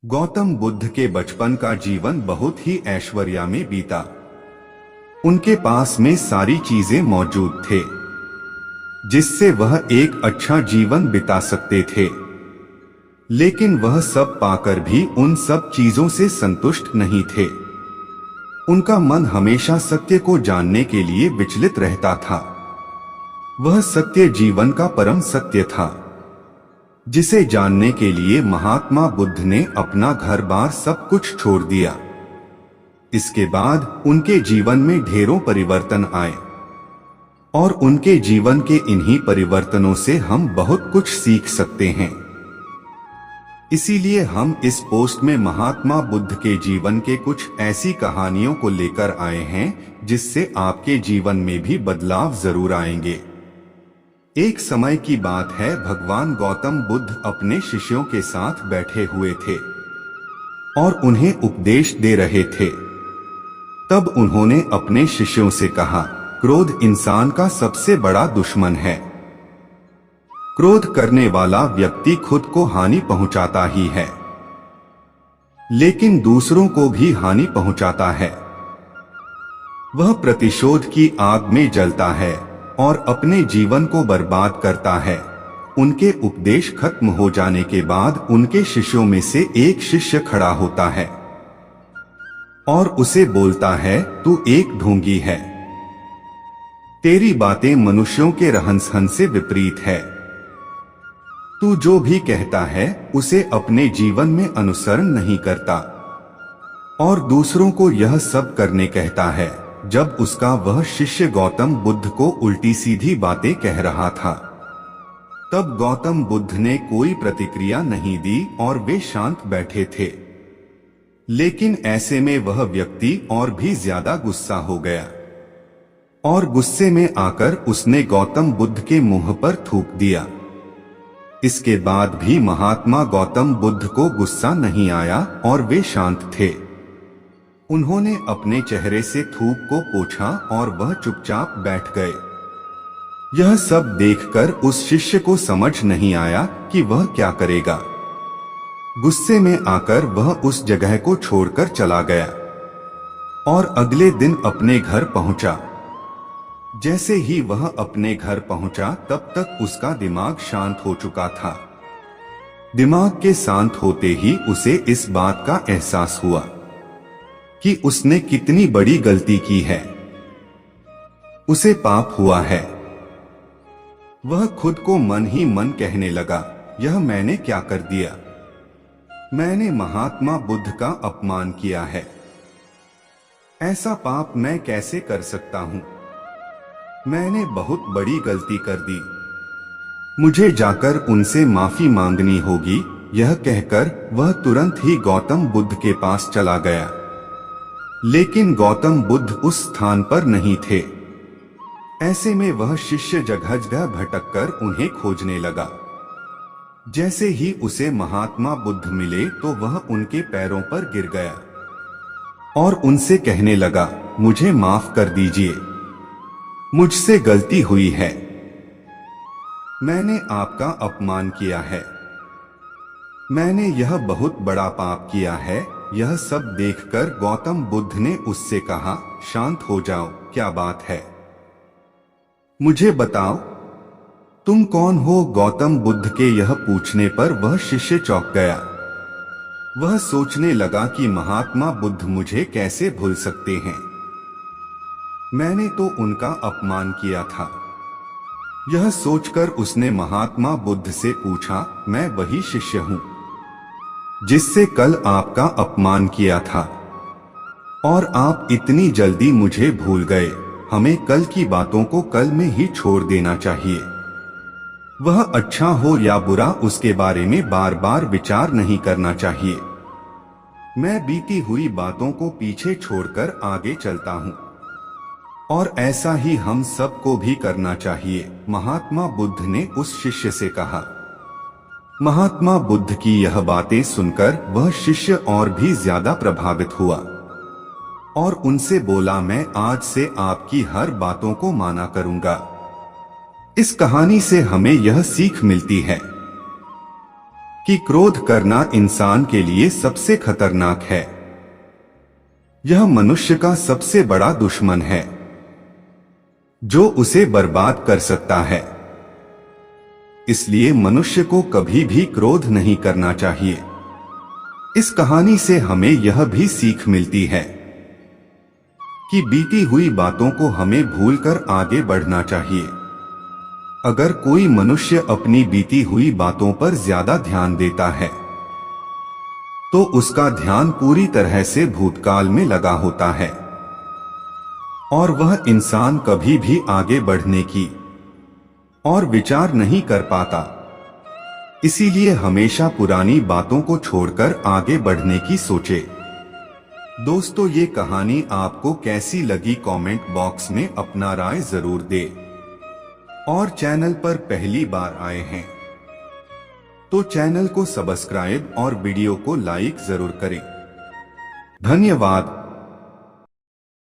गौतम बुद्ध के बचपन का जीवन बहुत ही ऐश्वर्य में बीता। उनके पास में सारी चीजें मौजूद थे जिससे वह एक अच्छा जीवन बिता सकते थे, लेकिन वह सब पाकर भी उन सब चीजों से संतुष्ट नहीं थे। उनका मन हमेशा सत्य को जानने के लिए विचलित रहता था। वह सत्य जीवन का परम सत्य था, जिसे जानने के लिए महात्मा बुद्ध ने अपना घर बार सब कुछ छोड़ दिया। इसके बाद उनके जीवन में ढेरों परिवर्तन आए और उनके जीवन के इन्हीं परिवर्तनों से हम बहुत कुछ सीख सकते हैं। इसीलिए हम इस पोस्ट में महात्मा बुद्ध के जीवन के कुछ ऐसी कहानियों को लेकर आए हैं जिससे आपके जीवन में भी बदलाव जरूर आएंगे। एक समय की बात है, भगवान गौतम बुद्ध अपने शिष्यों के साथ बैठे हुए थे और उन्हें उपदेश दे रहे थे। तब उन्होंने अपने शिष्यों से कहा, क्रोध इंसान का सबसे बड़ा दुश्मन है। क्रोध करने वाला व्यक्ति खुद को हानि पहुंचाता ही है, लेकिन दूसरों को भी हानि पहुंचाता है। वह प्रतिशोध की आग में जलता है और अपने जीवन को बर्बाद करता है। उनके उपदेश खत्म हो जाने के बाद उनके शिष्यों में से एक शिष्य खड़ा होता है और उसे बोलता है, तू एक ढोंगी है। तेरी बातें मनुष्यों के रहन सहन से विपरीत है। तू जो भी कहता है उसे अपने जीवन में अनुसरण नहीं करता और दूसरों को यह सब करने कहता है। जब उसका वह शिष्य गौतम बुद्ध को उल्टी सीधी बातें कह रहा था, तब गौतम बुद्ध ने कोई प्रतिक्रिया नहीं दी और वे शांत बैठे थे। लेकिन ऐसे में वह व्यक्ति और भी ज्यादा गुस्सा हो गया और गुस्से में आकर उसने गौतम बुद्ध के मुंह पर थूक दिया। इसके बाद भी महात्मा गौतम बुद्ध को गुस्सा नहीं आया और वे शांत थे। उन्होंने अपने चेहरे से थूक को पोंछा और वह चुपचाप बैठ गए। यह सब देखकर उस शिष्य को समझ नहीं आया कि वह क्या करेगा। गुस्से में आकर वह उस जगह को छोड़कर चला गया और अगले दिन अपने घर पहुंचा। जैसे ही वह अपने घर पहुंचा, तब तक उसका दिमाग शांत हो चुका था। दिमाग के शांत होते ही उसे इस बात का एहसास हुआ कि उसने कितनी बड़ी गलती की है। उसे पाप हुआ है। वह खुद को मन ही मन कहने लगा, यह मैंने क्या कर दिया? मैंने महात्मा बुद्ध का अपमान किया है। ऐसा पाप मैं कैसे कर सकता हूं? मैंने बहुत बड़ी गलती कर दी। मुझे जाकर उनसे माफी मांगनी होगी। यह कहकर वह तुरंत ही गौतम बुद्ध के पास चला गया, लेकिन गौतम बुद्ध उस स्थान पर नहीं थे। ऐसे में वह शिष्य जगह जगह भटककर उन्हें खोजने लगा। जैसे ही उसे महात्मा बुद्ध मिले तो वह उनके पैरों पर गिर गया और उनसे कहने लगा, मुझे माफ कर दीजिए, मुझसे गलती हुई है। मैंने आपका अपमान किया है। मैंने यह बहुत बड़ा पाप किया है। यह सब देखकर गौतम बुद्ध ने उससे कहा, शांत हो जाओ, क्या बात है? मुझे बताओ, तुम कौन हो? गौतम बुद्ध के यह पूछने पर वह शिष्य चौंक गया। वह सोचने लगा कि महात्मा बुद्ध मुझे कैसे भूल सकते हैं? मैंने तो उनका अपमान किया था। यह सोचकर उसने महात्मा बुद्ध से पूछा, मैं वही शिष्य हूं जिससे कल आपका अपमान किया था और आप इतनी जल्दी मुझे भूल गए। हमें कल की बातों को कल में ही छोड़ देना चाहिए। वह अच्छा हो या बुरा, उसके बारे में बार बार विचार नहीं करना चाहिए। मैं बीती हुई बातों को पीछे छोड़कर आगे चलता हूँ और ऐसा ही हम सबको भी करना चाहिए, महात्मा बुद्ध ने उस शिष्य से कहा। महात्मा बुद्ध की यह बातें सुनकर वह शिष्य और भी ज्यादा प्रभावित हुआ और उनसे बोला, मैं आज से आपकी हर बातों को माना करूंगा। इस कहानी से हमें यह सीख मिलती है कि क्रोध करना इंसान के लिए सबसे खतरनाक है। यह मनुष्य का सबसे बड़ा दुश्मन है जो उसे बर्बाद कर सकता है। इसलिए मनुष्य को कभी भी क्रोध नहीं करना चाहिए। इस कहानी से हमें यह भी सीख मिलती है कि बीती हुई बातों को हमें भूलकर आगे बढ़ना चाहिए। अगर कोई मनुष्य अपनी बीती हुई बातों पर ज्यादा ध्यान देता है तो उसका ध्यान पूरी तरह से भूतकाल में लगा होता है और वह इंसान कभी भी आगे बढ़ने की और विचार नहीं कर पाता। इसीलिए हमेशा पुरानी बातों को छोड़कर आगे बढ़ने की सोचे। दोस्तों, ये कहानी आपको कैसी लगी कमेंट बॉक्स में अपना राय जरूर दे। और चैनल पर पहली बार आए हैं तो चैनल को सब्सक्राइब और वीडियो को लाइक जरूर करें। धन्यवाद।